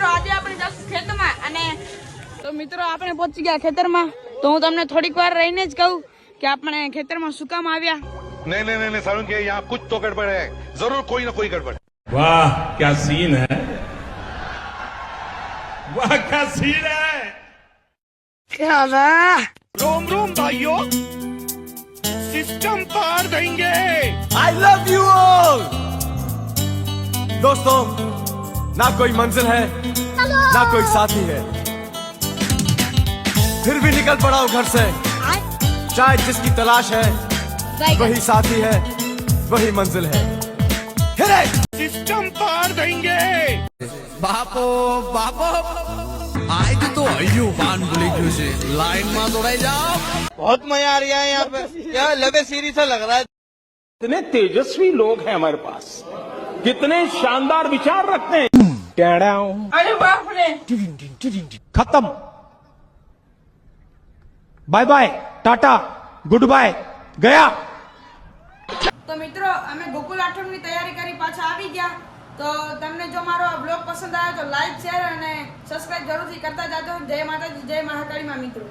મિત્રો આજે આપણે જશું ખેતરમાં અને તો મિત્રો આપણે પહોંચી ગયા ખેતરમાં તો હું તમને થોડીક વાર રહીને જ કહું કે આપણે ખેતરમાં શું કામ આવ્યા नहीं नहीं नहीं सारुण के यहाँ कुछ तो गड़बड़ है जरूर कोई ना कोई गड़बड़ वाह क्या सीन है वाह क्या सीन है रोम रोम भाइयों सिस्टम पार देंगे I love you all! दोस्तों ना कोई मंजिल है ना कोई साथी है फिर भी निकल पड़ा हूँ घर से शायद जिसकी तलाश है वही साथी है वही मंजिल है सिस्टम पार देंगे બાપો બાપો આજ તો અયું પાન ભૂલી ગયું છે લાઈન માં દોડાઈ જાઓ बहुत मजा आ रहा है यहाँ पे यार लवे सीरीज सा लग रहा है कितने तेजस्वी लोग हैं हमारे पास कितने शानदार विचार रखते हैं અરે બાપ રે खत्म bye bye tata goodbye गया તો મિત્રો અમે ગોકુલ આઠમની તૈયારી કરી પાછા આવી ગયા તો તમને જો મારો આ બ્લોગ પસંદ આવ્યો તો લાઈક શેર અને સબસ્ક્રાઇબ જરૂરથી કરતા જાજો જય માતાજી જય મહાકાળી માં મિત્રો